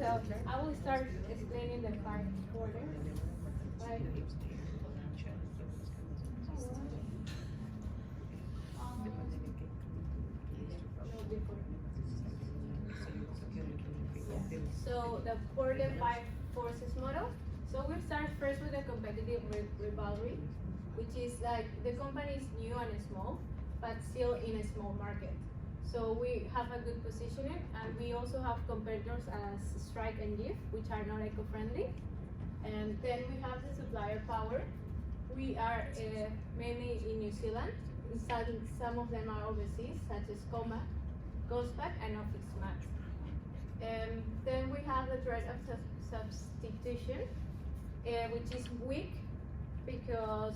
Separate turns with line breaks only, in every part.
So I will start explaining the 5 quarters. Five. No, before. So the for the 5 forces model. So we start first with a competitive rivalry, which is like the company is new and small, but still in a small market. So we have a good positioning, and we also have competitors as Strike and Give, which are not eco-friendly. And then we have the supplier power. We are mainly in New Zealand. Some of them are overseas, such as Coma, Ghostback, and Office Max. Then we have the threat of substitution, which is weak because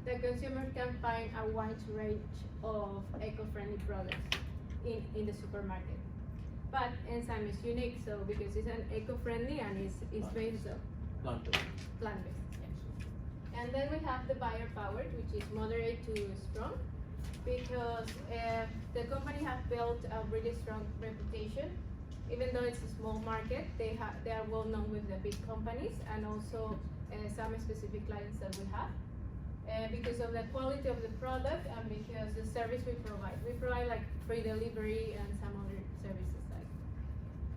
the consumer can find a wide range of eco-friendly products in the supermarket. But enzyme is unique, so because it's an eco-friendly and it's based on plant-based. Yeah. And then we have the buyer power, which is moderate to strong, because the company has built a really strong reputation. Even though it's a small market, they are well known with the big companies and also some specific clients that we have. Because of the quality of the product and because the service we provide. We provide like free delivery and some other services like.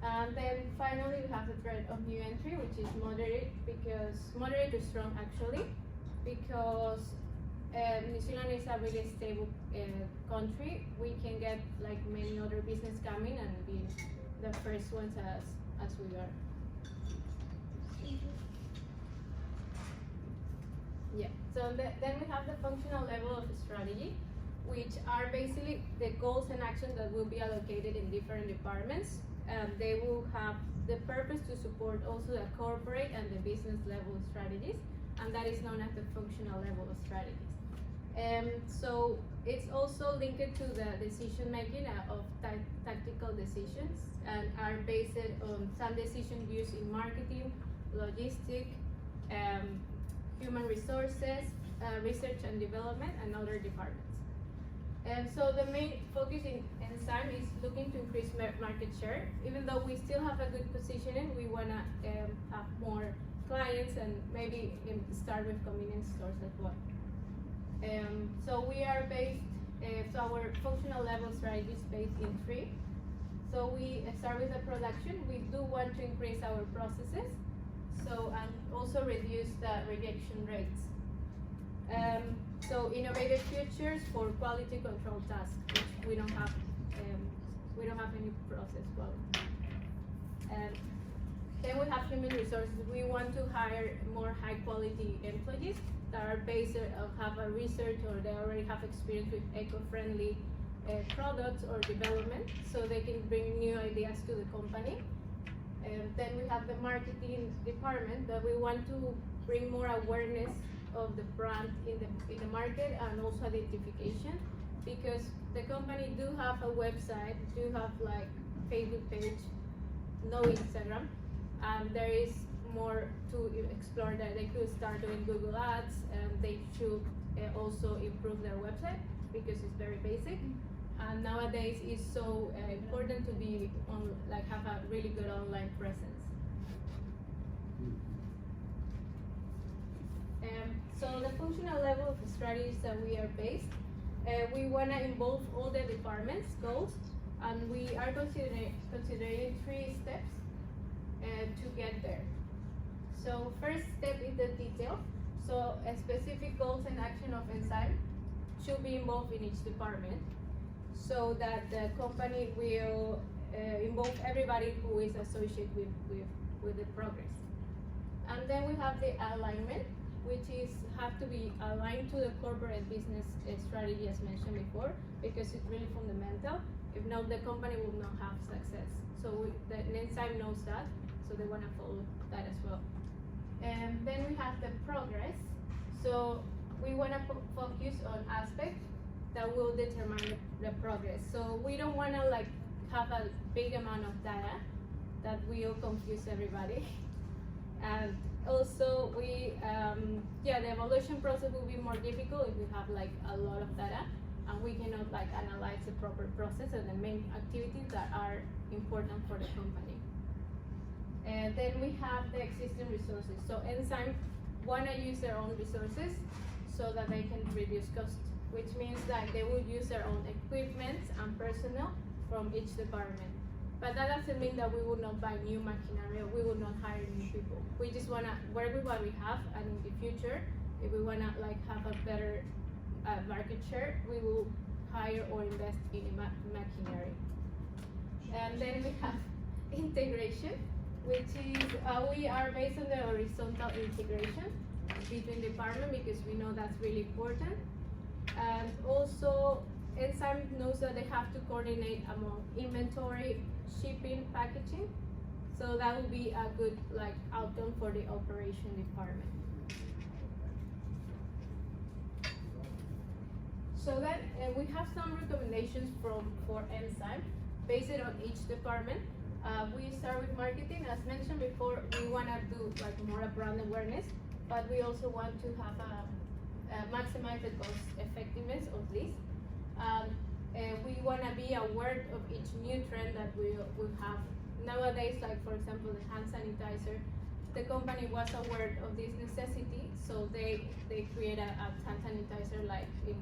And then finally we have the threat of new entry, which is moderate to strong actually, because New Zealand is a really stable country. We can get like many other business coming and be the first ones as we are. Yeah, so then we have the functional level of strategy, which are basically the goals and actions that will be allocated in different departments. They will have the purpose to support also the corporate and the business level strategies, and that is known as the functional level of strategies. So it's also linked to the decision making of tactical decisions and are based on some decisions used in marketing, logistics, human resources, research and development, and other departments. And so the main focus in enzyme is looking to increase market share. Even though we still have a good positioning, we want to have more clients and maybe start with convenience stores as well. So we are based, so our functional level strategy is based in 3. So we start with the production. We do want to increase our processes, and also reduce the rejection rates. So innovative features for quality control tasks, which we don't have any process quality. Then we have human resources. We want to hire more high quality employees that are based on have a research or they already have experience with eco-friendly products or development, so they can bring new ideas to the company. Then we have the marketing department that we want to bring more awareness of the brand in the market and also identification, because the company do have a website, do have like Facebook page, no Instagram, and there is more to explore that. They could start doing Google Ads, and they should also improve their website because it's very basic. And nowadays it's so important to be on, like have a really good online presence. So the functional level of the strategies that we are based, we want to involve all the departments, goals, and we are considering 3 steps to get there. So first step is the detail. So specific goals and action of enzyme should be involved in each department, so that the company will involve everybody who is associated with the progress. And then we have the alignment, which is have to be aligned to the corporate business strategy as mentioned before, because it's really fundamental. If not, the company will not have success. So the enzyme knows that, so they want to follow that as well. And then we have the progress. So we want to focus on aspects that will determine the progress. So we don't want to like have a big amount of data that will confuse everybody. And also we, the evaluation process will be more difficult if we have like a lot of data, and we cannot like analyze the proper process and the main activities that are important for the company. And then we have the existing resources. So Enzyme wanna use their own resources so that they can reduce cost, which means that they will use their own equipment and personnel from each department. But that doesn't mean that we will not buy new machinery or we will not hire new people. We just wanna work with what we have, and in the future, if we wanna like have a better market share, we will hire or invest in machinery. And then we have integration, which is we are based on the horizontal integration between departments because we know that's really important. And also, Enzyme knows that they have to coordinate among inventory, shipping, packaging. So that will be a good like outcome for the operation department. So then we have some recommendations for Enzyme based on each department. We start with marketing. As mentioned before, we want to do like more brand awareness, but we also want to have maximize the cost effectiveness of this. We want to be aware of each new trend that we have. Nowadays, like for example, the hand sanitizer, the company was aware of this necessity, so they create a hand sanitizer like in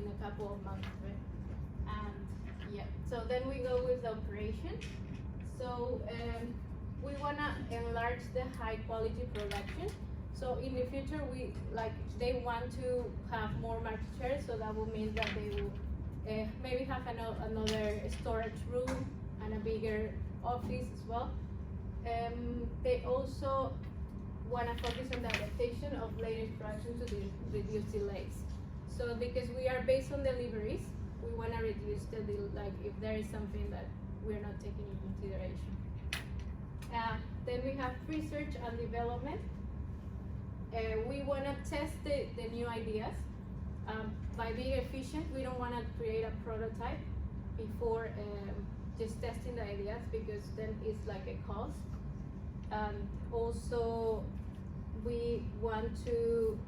a couple of months, right? And yeah, so then we go with the operation. So we want to enlarge the high quality production. So in the future, they want to have more market share, so that will mean that they will maybe have another storage room and a bigger office as well. They also want to focus on the adaptation of later production to reduce delays. So because we are based on deliveries, we want to reduce if there is something that we're not taking into consideration. Then we have research and development. We want to test the new ideas. By being efficient, we don't want to create a prototype before just testing the ideas, because then it's like a cost. Also, we want to,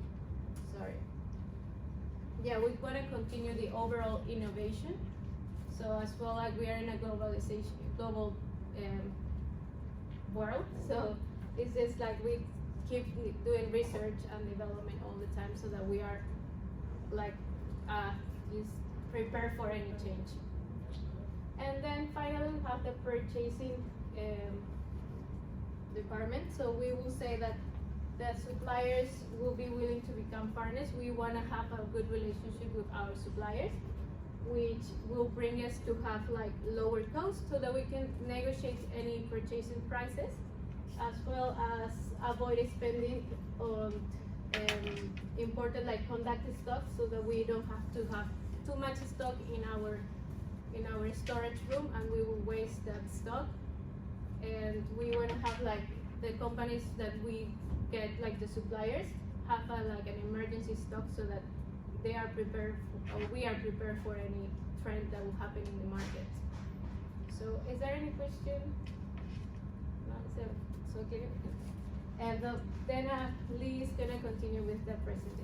we want to continue the overall innovation. So as well as we are in a global world, so it's just like we keep doing research and development all the time, so that we are just prepared for any change. And then finally we have the purchasing department. So we will say that the suppliers will be willing to become partners. We want to have a good relationship with our suppliers, which will bring us to have lower costs, so that we can negotiate any purchasing prices, as well as avoid spending on imported conducted stock, so that we don't have to have too much stock in our storage room and we will waste that stock. And we want to have the companies that we get, the suppliers, have an emergency stock, so that they are prepared or we are prepared for any trend that will happen in the market. So is there any question? No, so okay. And then Lee is gonna continue with the presentation.